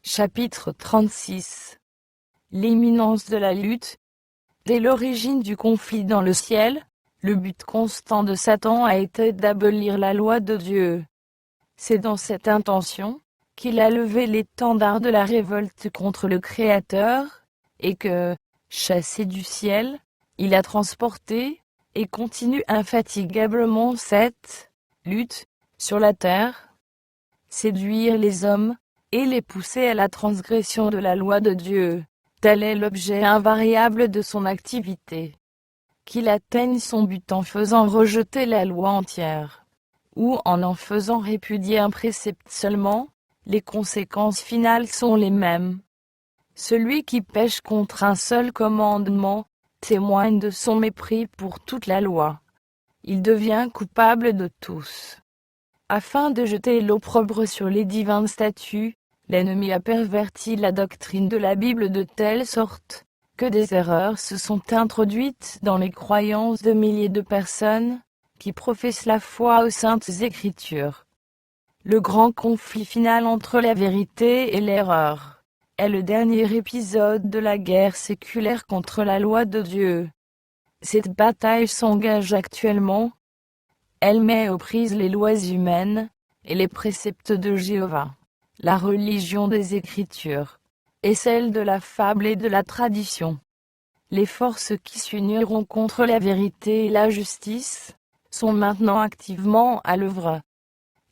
Chapitre 36. L'imminence de la lutte. Dès l'origine du conflit dans le ciel, le but constant de Satan a été d'abolir la loi de Dieu. C'est dans cette intention qu'il a levé l'étendard de la révolte contre le Créateur, et que, chassé du ciel, il a transporté, et continue infatigablement cette lutte sur la terre. Séduire les hommes, et les pousser à la transgression de la loi de Dieu, tel est l'objet invariable de son activité. Qu'il atteigne son but en faisant rejeter la loi entière, ou en faisant répudier un précepte seulement, les conséquences finales sont les mêmes. Celui qui pêche contre un seul commandement, témoigne de son mépris pour toute la loi. Il devient coupable de tous. Afin de jeter l'opprobre sur les divins statuts, l'ennemi a perverti la doctrine de la Bible de telle sorte que des erreurs se sont introduites dans les croyances de milliers de personnes qui professent la foi aux saintes Écritures. Le grand conflit final entre la vérité et l'erreur est le dernier épisode de la guerre séculaire contre la loi de Dieu. Cette bataille s'engage actuellement. Elle met aux prises les lois humaines et les préceptes de Jéhovah, la religion des Écritures, et celle de la fable et de la tradition. Les forces qui s'uniront contre la vérité et la justice sont maintenant activement à l'œuvre.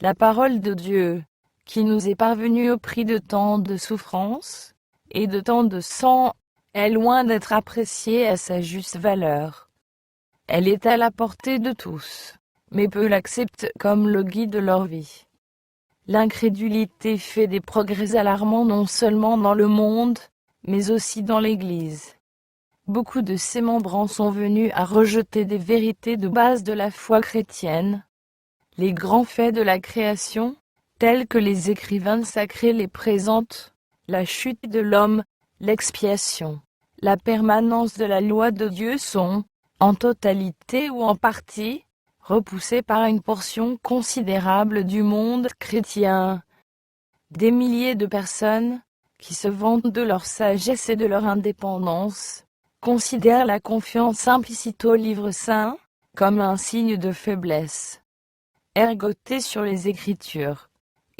La parole de Dieu, qui nous est parvenue au prix de tant de souffrances et de tant de sang, est loin d'être appréciée à sa juste valeur. Elle est à la portée de tous, mais peu l'acceptent comme le guide de leur vie. L'incrédulité fait des progrès alarmants non seulement dans le monde, mais aussi dans l'Église. Beaucoup de ses membres en sont venus à rejeter des vérités de base de la foi chrétienne. Les grands faits de la création, tels que les écrivains sacrés les présentent, la chute de l'homme, l'expiation, la permanence de la loi de Dieu sont, en totalité ou en partie, repoussés par une portion considérable du monde chrétien. Des milliers de personnes, qui se vantent de leur sagesse et de leur indépendance, considèrent la confiance implicite au livre saint comme un signe de faiblesse. Ergoter sur les Écritures,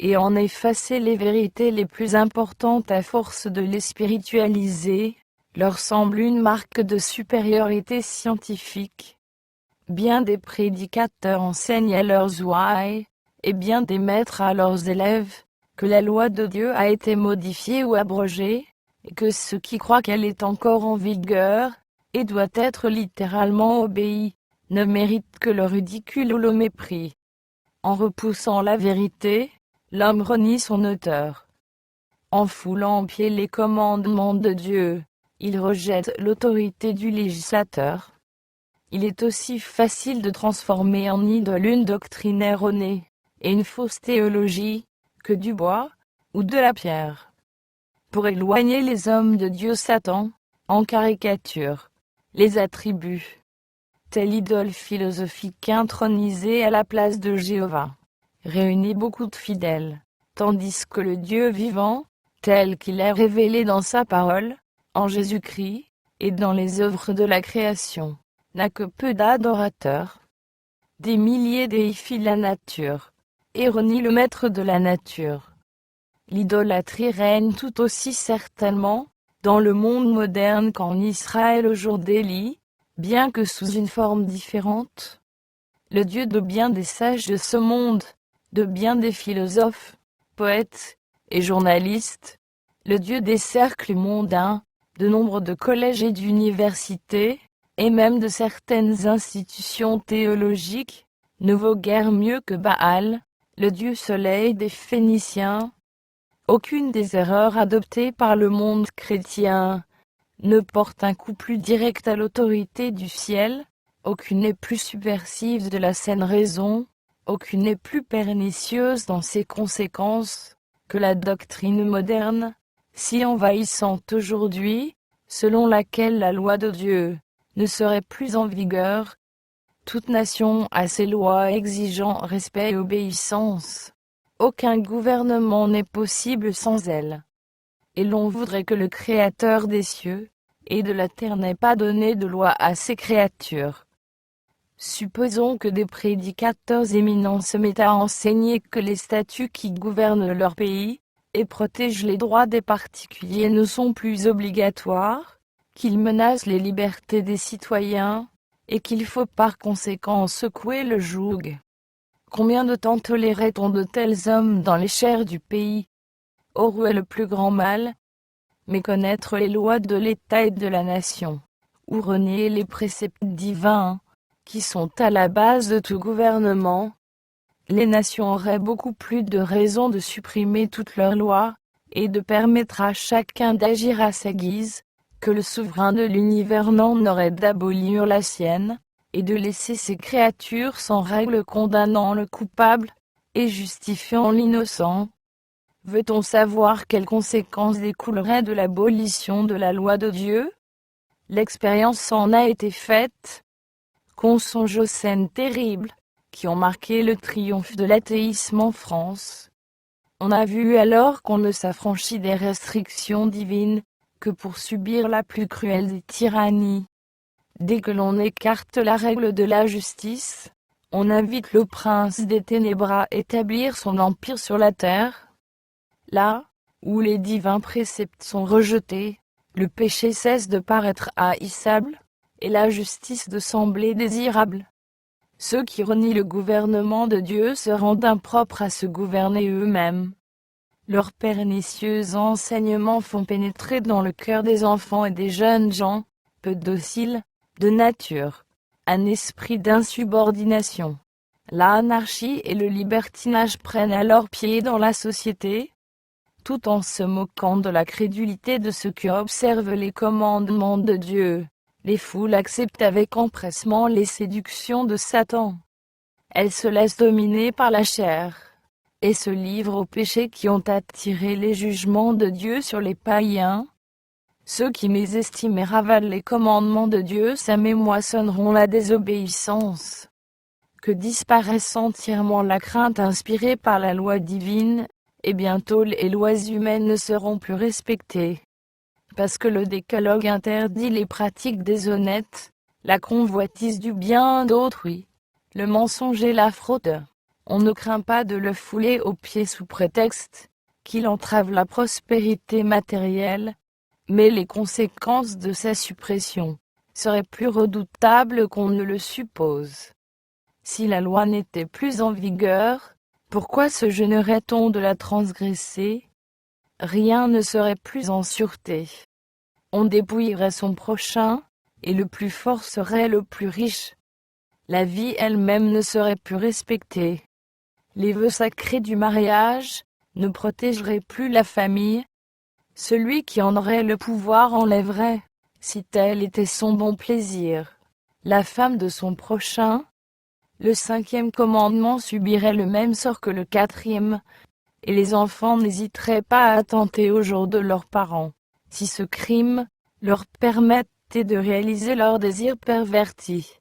et en effacer les vérités les plus importantes à force de les spiritualiser, leur semble une marque de supériorité scientifique. Bien des prédicateurs enseignent à leurs ouailles, et bien des maîtres à leurs élèves, que la loi de Dieu a été modifiée ou abrogée, et que ceux qui croient qu'elle est encore en vigueur, et doit être littéralement obéie, ne méritent que le ridicule ou le mépris. En repoussant la vérité, l'homme renie son auteur. En foulant en pied les commandements de Dieu, il rejette l'autorité du législateur. Il est aussi facile de transformer en idole une doctrine erronée, et une fausse théologie, que du bois, ou de la pierre. Pour éloigner les hommes de Dieu, Satan, en caricature, les attribue. Telle idole philosophique intronisée à la place de Jéhovah, réunit beaucoup de fidèles, tandis que le Dieu vivant, tel qu'il est révélé dans sa parole, en Jésus-Christ, et dans les œuvres de la création, n'a que peu d'adorateurs. Des milliers déifient la nature, et renient le maître de la nature. L'idolâtrie règne tout aussi certainement, dans le monde moderne qu'en Israël au jour d'Élie, bien que sous une forme différente. Le Dieu de bien des sages de ce monde, de bien des philosophes, poètes et journalistes, le Dieu des cercles mondains, de nombre de collèges et d'universités, et même de certaines institutions théologiques, ne vaut guère mieux que Baal, le Dieu soleil des Phéniciens. Aucune des erreurs adoptées par le monde chrétien ne porte un coup plus direct à l'autorité du ciel, aucune n'est plus subversive de la saine raison, aucune n'est plus pernicieuse dans ses conséquences, que la doctrine moderne, si envahissante aujourd'hui, selon laquelle la loi de Dieu ne serait plus en vigueur. Toute nation a ses lois exigeant respect et obéissance. Aucun gouvernement n'est possible sans elles. et l'on voudrait que le Créateur des cieux et de la terre n'ait pas donné de loi à ses créatures. Supposons que des prédicateurs éminents se mettent à enseigner que les statuts qui gouvernent leur pays et protègent les droits des particuliers ne sont plus obligatoires, qu'ils menacent les libertés des citoyens, et qu'il faut par conséquent secouer le joug. Combien de temps tolérait-on de tels hommes dans les chairs du pays? Or où est le plus grand mal? Méconnaître les lois de l'État et de la nation, ou renier les préceptes divins, qui sont à la base de tout gouvernement. Les nations auraient beaucoup plus de raisons de supprimer toutes leurs lois, et de permettre à chacun d'agir à sa guise, que le souverain de l'univers n'en aurait d'abolir la sienne, et de laisser ses créatures sans règle condamnant le coupable, et justifiant l'innocent. Veut-on savoir quelles conséquences découleraient de l'abolition de la loi de Dieu? L'expérience en a été faite. Qu'on songe aux scènes terribles, qui ont marqué le triomphe de l'athéisme en France. On a vu alors qu'on ne s'affranchit des restrictions divines, que pour subir la plus cruelle des tyrannies. Dès que l'on écarte la règle de la justice, on invite le prince des ténèbres à établir son empire sur la terre. Là, où les divins préceptes sont rejetés, le péché cesse de paraître haïssable, et la justice de sembler désirable. Ceux qui renient le gouvernement de Dieu se rendent impropres à se gouverner eux-mêmes. Leurs pernicieux enseignements font pénétrer dans le cœur des enfants et des jeunes gens, peu dociles, de nature, un esprit d'insubordination. L'anarchie et le libertinage prennent alors pied dans la société, tout en se moquant de la crédulité de ceux qui observent les commandements de Dieu. Les foules acceptent avec empressement les séductions de Satan. Elles se laissent dominer par la chair, et se livrent aux péchés qui ont attiré les jugements de Dieu sur les païens. Ceux qui mésestiment et ravalent les commandements de Dieu sèment et moissonneront la désobéissance. Que disparaisse entièrement la crainte inspirée par la loi divine, et bientôt les lois humaines ne seront plus respectées. Parce que le décalogue interdit les pratiques déshonnêtes, la convoitise du bien d'autrui, le mensonge et la fraude. On ne craint pas de le fouler aux pieds sous prétexte qu'il entrave la prospérité matérielle, mais les conséquences de sa suppression seraient plus redoutables qu'on ne le suppose. Si la loi n'était plus en vigueur, pourquoi se gênerait-on de la transgresser? Rien ne serait plus en sûreté. On dépouillerait son prochain, et le plus fort serait le plus riche. La vie elle-même ne serait plus respectée. Les vœux sacrés du mariage ne protégeraient plus la famille. Celui qui en aurait le pouvoir enlèverait, si tel était son bon plaisir, la femme de son prochain. Le 5e commandement subirait le même sort que le 4e, et les enfants n'hésiteraient pas à attenter au jour de leurs parents, si ce crime leur permettait de réaliser leurs désirs pervertis.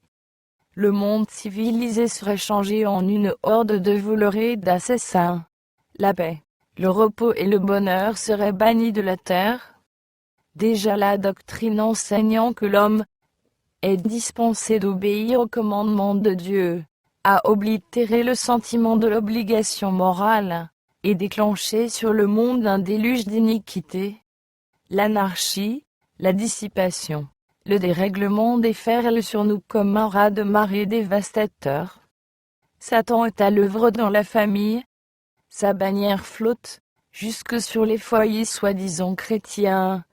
Le monde civilisé serait changé en une horde de voleurs et d'assassins. La paix, le repos et le bonheur seraient bannis de la terre. Déjà la doctrine enseignant que l'homme est dispensé d'obéir aux commandements de Dieu, a oblitéré le sentiment de l'obligation morale, et déclenché sur le monde un déluge d'iniquité. L'anarchie, la dissipation, le dérèglement déferle sur nous comme un raz-de-marée dévastateur. Satan est à l'œuvre dans la famille. Sa bannière flotte jusque sur les foyers soi-disant chrétiens.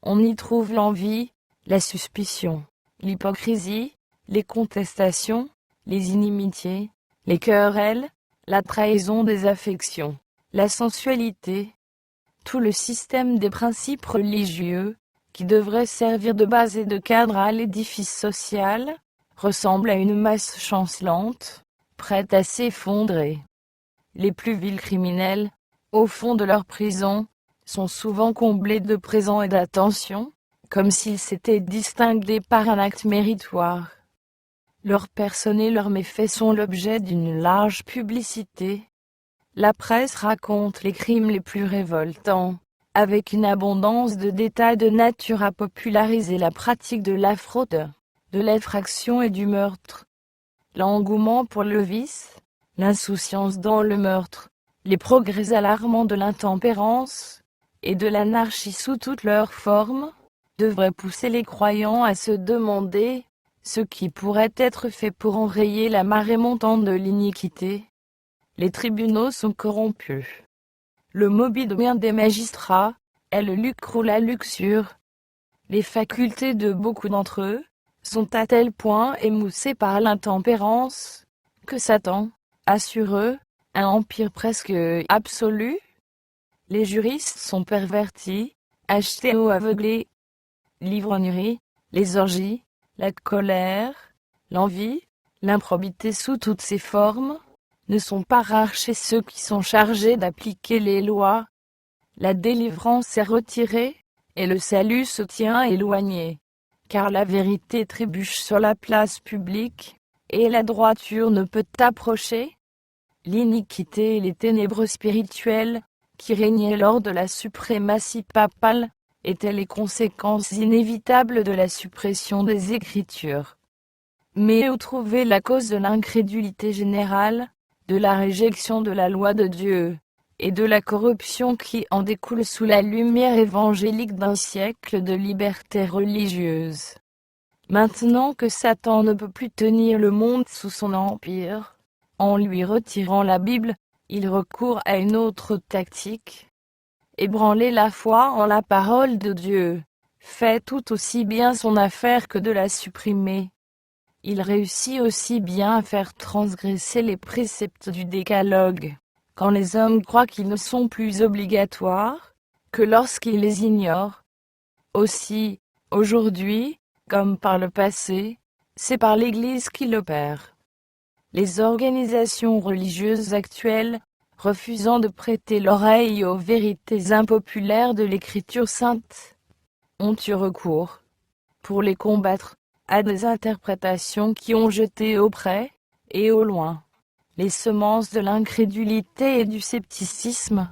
On y trouve l'envie, la suspicion, l'hypocrisie, les contestations, les inimitiés, les querelles, la trahison des affections, la sensualité. Tout le système des principes religieux, qui devrait servir de base et de cadre à l'édifice social, ressemble à une masse chancelante, prête à s'effondrer. Les plus vils criminels, au fond de leur prison, sont souvent comblés de présents et d'attentions, comme s'ils s'étaient distingués par un acte méritoire. Leurs personnes et leurs méfaits sont l'objet d'une large publicité. La presse raconte les crimes les plus révoltants, avec une abondance de détails de nature à populariser la pratique de la fraude, de l'effraction et du meurtre. L'engouement pour le vice, l'insouciance dans le meurtre, les progrès alarmants de l'intempérance et de l'anarchie sous toutes leurs formes, devraient pousser les croyants à se demander ce qui pourrait être fait pour enrayer la marée montante de l'iniquité. Les tribunaux sont corrompus. Le mobile bien des magistrats est le lucre ou la luxure. Les facultés de beaucoup d'entre eux sont à tel point émoussées par l'intempérance que Satan a sur eux un empire presque absolu. Les juristes sont pervertis, achetés ou aveuglés. L'ivrognerie, les orgies, la colère, l'envie, l'improbité sous toutes ses formes, ne sont pas rares chez ceux qui sont chargés d'appliquer les lois. La délivrance est retirée, et le salut se tient éloigné, car la vérité trébuche sur la place publique, et la droiture ne peut approcher. L'iniquité et les ténèbres spirituelles, qui régnaient lors de la suprématie papale, étaient les conséquences inévitables de la suppression des Écritures. Mais où trouver la cause de l'incrédulité générale, de la réjection de la loi de Dieu, et de la corruption qui en découle sous la lumière évangélique d'un siècle de liberté religieuse? Maintenant que Satan ne peut plus tenir le monde sous son empire, en lui retirant la Bible, il recourt à une autre tactique. Ébranler la foi en la parole de Dieu fait tout aussi bien son affaire que de la supprimer. Il réussit aussi bien à faire transgresser les préceptes du décalogue, quand les hommes croient qu'ils ne sont plus obligatoires, que lorsqu'ils les ignorent. Aussi, aujourd'hui, comme par le passé, c'est par l'Église qu'il opère. Les organisations religieuses actuelles, refusant de prêter l'oreille aux vérités impopulaires de l'Écriture sainte, ont eu recours, pour les combattre, à des interprétations qui ont jeté au près et au loin les semences de l'incrédulité et du scepticisme.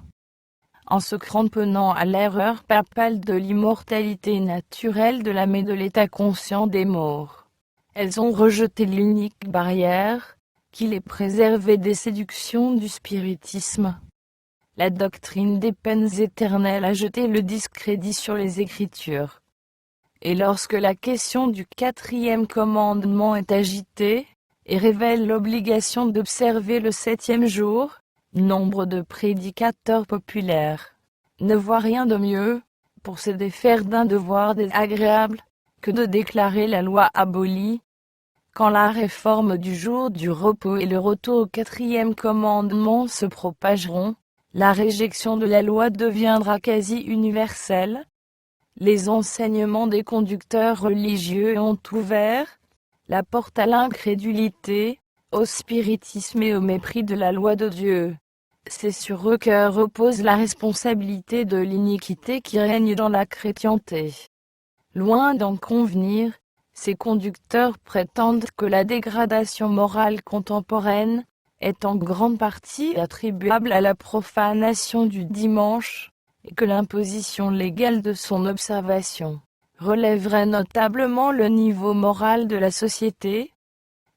En se cramponnant à l'erreur papale de l'immortalité naturelle de l'âme et de l'état conscient des morts, elles ont rejeté l'unique barrière qui les préservait des séductions du spiritisme. La doctrine des peines éternelles a jeté le discrédit sur les Écritures. Et lorsque la question du 4e commandement est agitée, et révèle l'obligation d'observer le 7e jour, nombre de prédicateurs populaires ne voient rien de mieux, pour se défaire d'un devoir désagréable, que de déclarer la loi abolie. Quand la réforme du jour du repos et le retour au 4e commandement se propageront, la réjection de la loi deviendra quasi universelle. Les enseignements des conducteurs religieux ont ouvert la porte à l'incrédulité, au spiritisme et au mépris de la loi de Dieu. C'est sur eux que repose la responsabilité de l'iniquité qui règne dans la chrétienté. Loin d'en convenir, ces conducteurs prétendent que la dégradation morale contemporaine est en grande partie attribuable à la profanation du dimanche, et que l'imposition légale de son observation relèverait notablement le niveau moral de la société.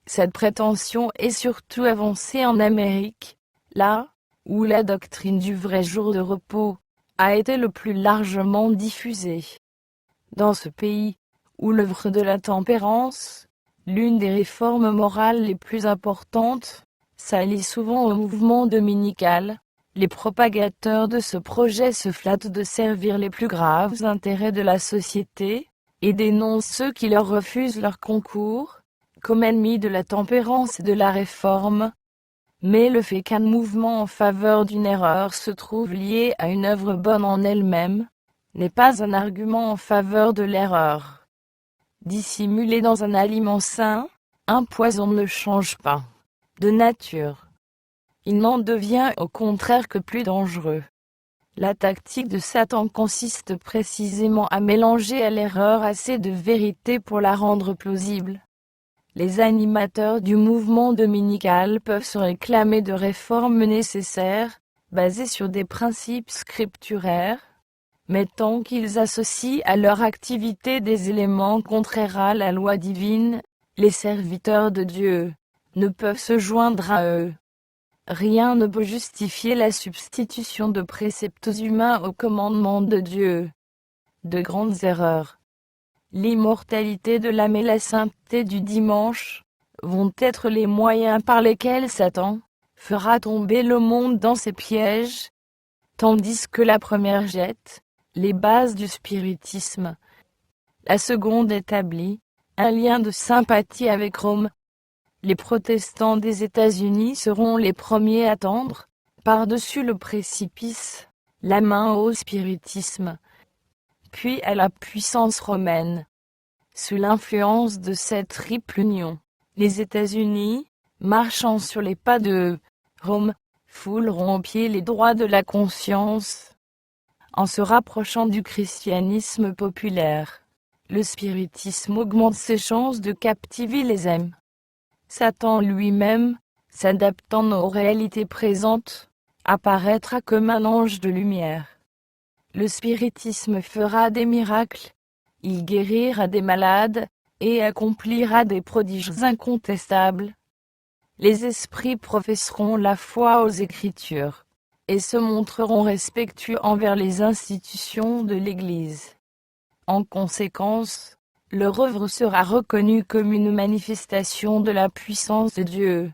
Cette prétention est surtout avancée en Amérique, là où la doctrine du vrai jour de repos a été le plus largement diffusée. Dans ce pays, où l'œuvre de la tempérance, l'une des réformes morales les plus importantes, s'allie souvent au mouvement dominical, les propagateurs de ce projet se flattent de servir les plus graves intérêts de la société, et dénoncent ceux qui leur refusent leur concours, comme ennemis de la tempérance et de la réforme. Mais le fait qu'un mouvement en faveur d'une erreur se trouve lié à une œuvre bonne en elle-même, n'est pas un argument en faveur de l'erreur. Dissimulé dans un aliment sain, un poison ne change pas de nature. Il n'en devient au contraire que plus dangereux. La tactique de Satan consiste précisément à mélanger à l'erreur assez de vérité pour la rendre plausible. Les animateurs du mouvement dominical peuvent se réclamer de réformes nécessaires, basées sur des principes scripturaires, Mais tant qu'ils associent à leur activité des éléments contraires à la loi divine, les serviteurs de Dieu ne peuvent se joindre à eux. Rien ne peut justifier la substitution de préceptes humains aux commandements de Dieu. De grandes erreurs. L'immortalité de l'âme et la sainteté du dimanche vont être les moyens par lesquels Satan fera tomber le monde dans ses pièges, tandis que la première jette les bases du spiritisme. La seconde établit un lien de sympathie avec Rome. Les protestants des États-Unis seront les premiers à tendre, par-dessus le précipice, la main au spiritisme, puis à la puissance romaine. Sous l'influence de cette triple union, les États-Unis, marchant sur les pas de Rome, fouleront aux pieds les droits de la conscience. En se rapprochant du christianisme populaire, le spiritisme augmente ses chances de captiver les âmes. Satan lui-même, s'adaptant aux réalités présentes, apparaîtra comme un ange de lumière. Le spiritisme fera des miracles, il guérira des malades, et accomplira des prodiges incontestables. Les esprits professeront la foi aux Écritures et se montreront respectueux envers les institutions de l'Église. En conséquence, leur œuvre sera reconnue comme une manifestation de la puissance de Dieu.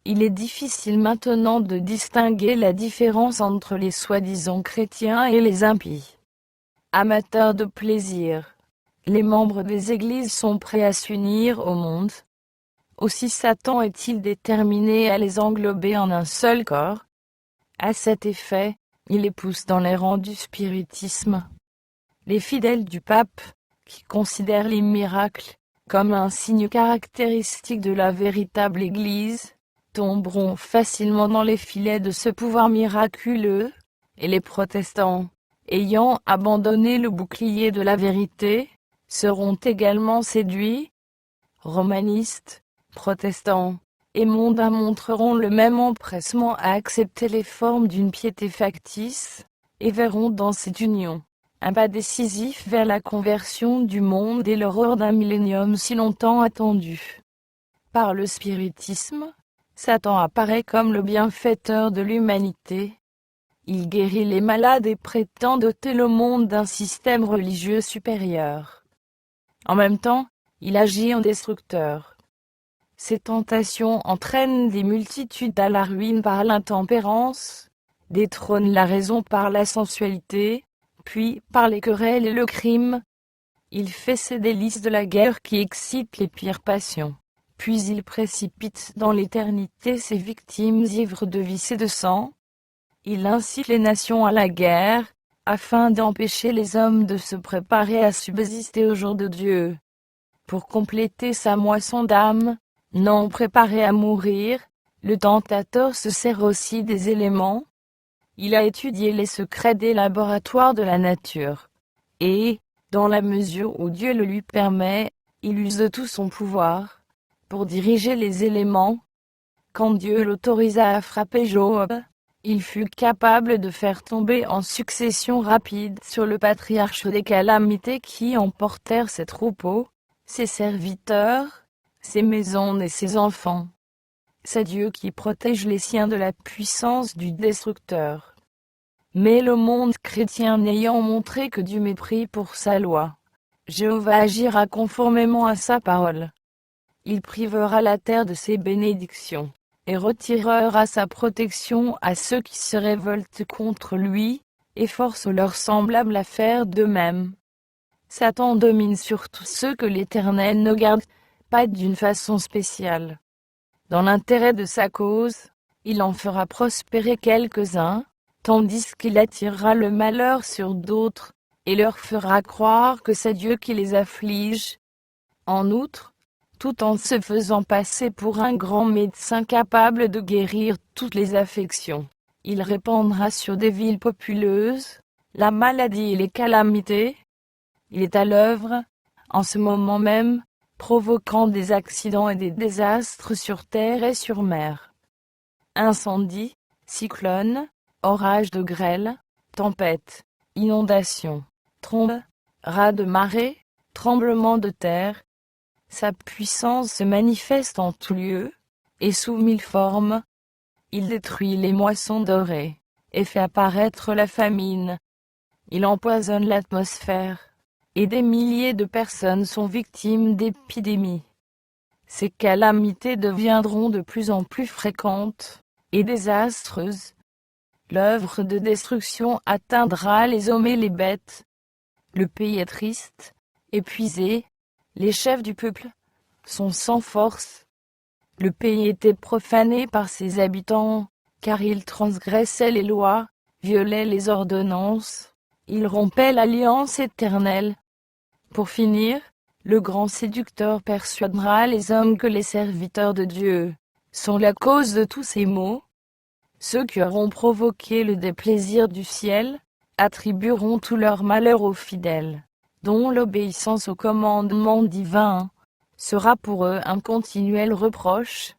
Il est difficile maintenant de distinguer la différence entre les soi-disant chrétiens et les impies. Amateurs de plaisir, les membres des églises sont prêts à s'unir au monde. Aussi Satan est-il déterminé à les englober en un seul corps. À cet effet, il les pousse dans les rangs du spiritisme. Les fidèles du pape, qui considèrent les miracles comme un signe caractéristique de la véritable Église, tomberont facilement dans les filets de ce pouvoir miraculeux, et les protestants, ayant abandonné le bouclier de la vérité, seront également séduits. Romanistes, protestants et mondains montreront le même empressement à accepter les formes d'une piété factice, et verront dans cette union un pas décisif vers la conversion du monde et l'horreur d'un millénium si longtemps attendu. Par le spiritisme, Satan apparaît comme le bienfaiteur de l'humanité. Il guérit les malades et prétend doter le monde d'un système religieux supérieur. En même temps, il agit en destructeur. Ses tentations entraînent des multitudes à la ruine par l'intempérance, détrônent la raison par la sensualité, puis par les querelles et le crime. Il fait ses délices de la guerre qui excite les pires passions, puis il précipite dans l'éternité ses victimes ivres de vice et de sang. Il incite les nations à la guerre, afin d'empêcher les hommes de se préparer à subsister au jour de Dieu. Pour compléter sa moisson d'âmes, non préparés à mourir, le tentateur se sert aussi des éléments. Il a étudié les secrets des laboratoires de la nature. Et, dans la mesure où Dieu le lui permet, il use de tout son pouvoir pour diriger les éléments. Quand Dieu l'autorisa à frapper Job, il fut capable de faire tomber en succession rapide sur le patriarche des calamités qui emportèrent ses troupeaux, ses serviteurs, ses maisons et ses enfants. C'est Dieu qui protège les siens de la puissance du destructeur. Mais le monde chrétien n'ayant montré que du mépris pour sa loi, Jéhovah agira conformément à sa parole. Il privera la terre de ses bénédictions, et retirera sa protection à ceux qui se révoltent contre lui, et force leurs semblables à faire de même. Satan domine sur tous ceux que l'Éternel ne garde pas d'une façon spéciale. Dans l'intérêt de sa cause, il en fera prospérer quelques-uns, tandis qu'il attirera le malheur sur d'autres, et leur fera croire que c'est Dieu qui les afflige. En outre, tout en se faisant passer pour un grand médecin capable de guérir toutes les affections, il répandra sur des villes populeuses la maladie et les calamités. Il est à l'œuvre, en ce moment même, provoquant des accidents et des désastres sur terre et sur mer. Incendies, cyclones, orages de grêle, tempêtes, inondations, trombes, raz de marée, tremblements de terre. Sa puissance se manifeste en tout lieu, et sous mille formes. Il détruit les moissons dorées, et fait apparaître la famine. Il empoisonne l'atmosphère, et des milliers de personnes sont victimes d'épidémies. Ces calamités deviendront de plus en plus fréquentes, et désastreuses. L'œuvre de destruction atteindra les hommes et les bêtes. Le pays est triste, épuisé, les chefs du peuple sont sans force. Le pays était profané par ses habitants, car ils transgressaient les lois, violaient les ordonnances, ils rompaient l'alliance éternelle. Pour finir, le grand séducteur persuadera les hommes que les serviteurs de Dieu sont la cause de tous ces maux. Ceux qui auront provoqué le déplaisir du ciel attribueront tout leur malheur aux fidèles, dont l'obéissance au commandement divin sera pour eux un continuel reproche.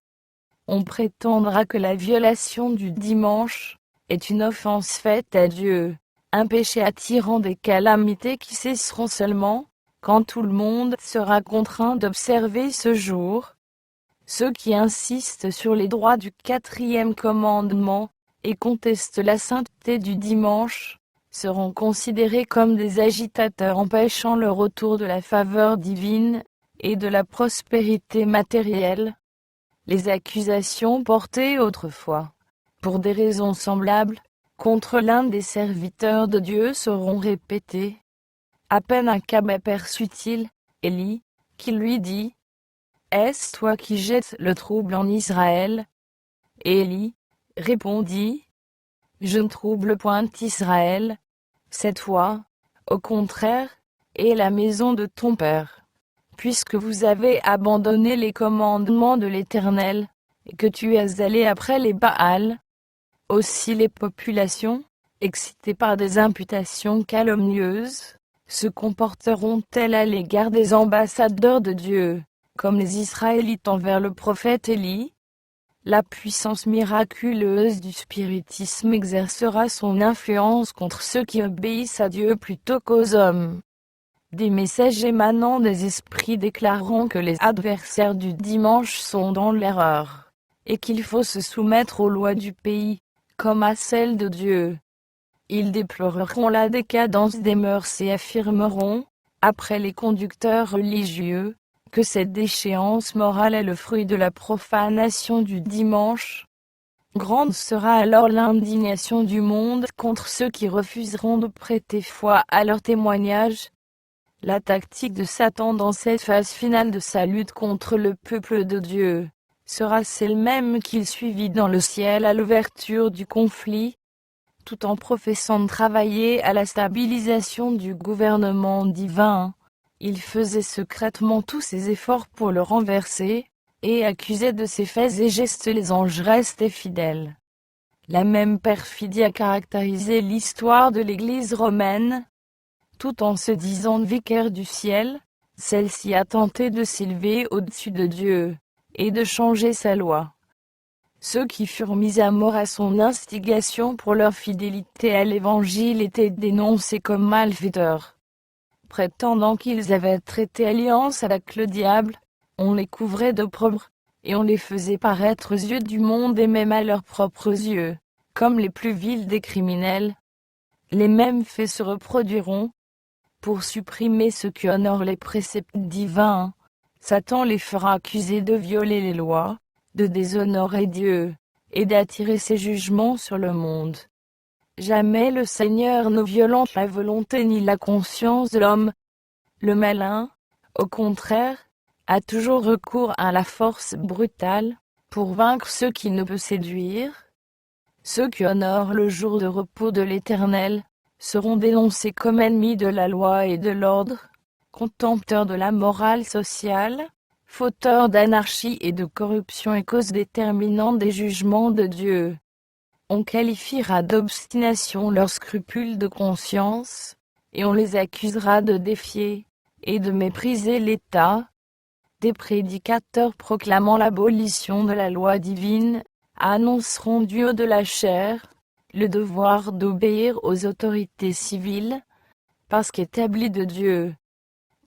On prétendra que la violation du dimanche est une offense faite à Dieu, un péché attirant des calamités qui cesseront seulement quand tout le monde sera contraint d'observer ce jour. Ceux qui insistent sur les droits du 4e commandement et contestent la sainteté du dimanche seront considérés comme des agitateurs empêchant le retour de la faveur divine et de la prospérité matérielle. Les accusations portées autrefois, pour des raisons semblables, contre l'un des serviteurs de Dieu seront répétées. À peine Akab aperçut-il Élie, qui lui dit : « Est-ce toi qui jettes le trouble en Israël ? » Et Élie répondit : « Je ne trouble point Israël, c'est toi, au contraire, et la maison de ton père. Puisque vous avez abandonné les commandements de l'Éternel, et que tu es allé après les Baals. » Aussi les populations, excitées par des imputations calomnieuses, se comporteront-elles à l'égard des ambassadeurs de Dieu, comme les Israélites envers le prophète Élie. La puissance miraculeuse du spiritisme exercera son influence contre ceux qui obéissent à Dieu plutôt qu'aux hommes. Des messages émanant des esprits déclarant que les adversaires du dimanche sont dans l'erreur, et qu'il faut se soumettre aux lois du pays, comme à celles de Dieu. Ils déploreront la décadence des mœurs et affirmeront, après les conducteurs religieux, que cette déchéance morale est le fruit de la profanation du dimanche. Grande sera alors l'indignation du monde contre ceux qui refuseront de prêter foi à leur témoignage. La tactique de Satan dans cette phase finale de sa lutte contre le peuple de Dieu sera celle même qu'il suivit dans le ciel à l'ouverture du conflit. Tout en professant de travailler à la stabilisation du gouvernement divin, il faisait secrètement tous ses efforts pour le renverser, et accusait de ses faits et gestes les anges restés fidèles. La même perfidie a caractérisé l'histoire de l'Église romaine. Tout en se disant vicaire du ciel, celle-ci a tenté de s'élever au-dessus de Dieu, et de changer sa loi. Ceux qui furent mis à mort à son instigation pour leur fidélité à l'Évangile étaient dénoncés comme malfaiteurs. Prétendant qu'ils avaient traité alliance avec le diable, on les couvrait d'opprobre, et on les faisait paraître aux yeux du monde et même à leurs propres yeux, comme les plus vils des criminels. Les mêmes faits se reproduiront. Pour supprimer ceux qui honorent les préceptes divins, Satan les fera accuser de violer les lois, de déshonorer Dieu, et d'attirer ses jugements sur le monde. Jamais le Seigneur ne violente la volonté ni la conscience de l'homme. Le malin, au contraire, a toujours recours à la force brutale, pour vaincre ceux qui ne peuvent séduire. Ceux qui honorent le jour de repos de l'Éternel seront dénoncés comme ennemis de la loi et de l'ordre, contempteurs de la morale sociale, fauteurs d'anarchie et de corruption et cause déterminante des jugements de Dieu. On qualifiera d'obstination leurs scrupules de conscience, et on les accusera de défier et de mépriser l'État. Des prédicateurs proclamant l'abolition de la loi divine annonceront Dieu de la chair, le devoir d'obéir aux autorités civiles, parce qu'établi de Dieu.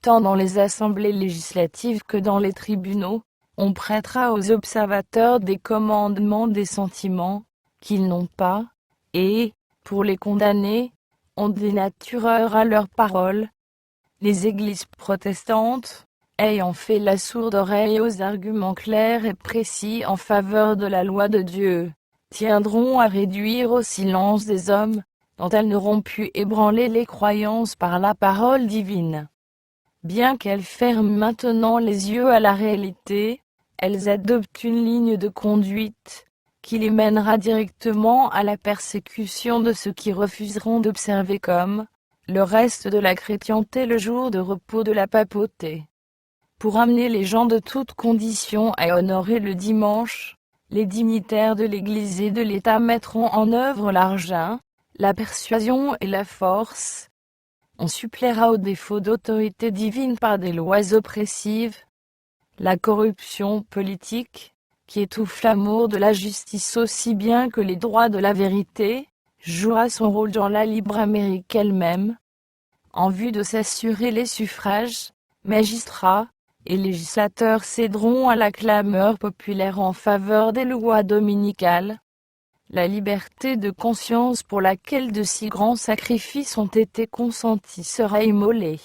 Tant dans les assemblées législatives que dans les tribunaux, on prêtera aux observateurs des commandements des sentiments, qu'ils n'ont pas, et, pour les condamner, on dénaturera leurs paroles. Les églises protestantes, ayant fait la sourde oreille aux arguments clairs et précis en faveur de la loi de Dieu, tiendront à réduire au silence des hommes, dont elles n'auront pu ébranler les croyances par la parole divine. Bien qu'elles ferment maintenant les yeux à la réalité, elles adoptent une ligne de conduite, qui les mènera directement à la persécution de ceux qui refuseront d'observer comme le reste de la chrétienté le jour de repos de la papauté. Pour amener les gens de toutes conditions à honorer le dimanche, les dignitaires de l'Église et de l'État mettront en œuvre l'argent, la persuasion et la force. On suppléera au défaut d'autorité divine par des lois oppressives. La corruption politique, qui étouffe l'amour de la justice aussi bien que les droits de la vérité, jouera son rôle dans la libre Amérique elle-même. En vue de s'assurer les suffrages, magistrats et législateurs céderont à la clameur populaire en faveur des lois dominicales. La liberté de conscience pour laquelle de si grands sacrifices ont été consentis sera immolée.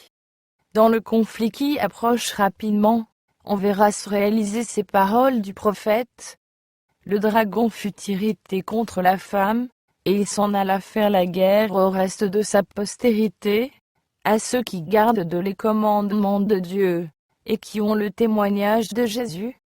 Dans le conflit qui approche rapidement, on verra se réaliser ces paroles du prophète. Le dragon fut irrité contre la femme, et il s'en alla faire la guerre au reste de sa postérité, à ceux qui gardent les commandements de Dieu, et qui ont le témoignage de Jésus.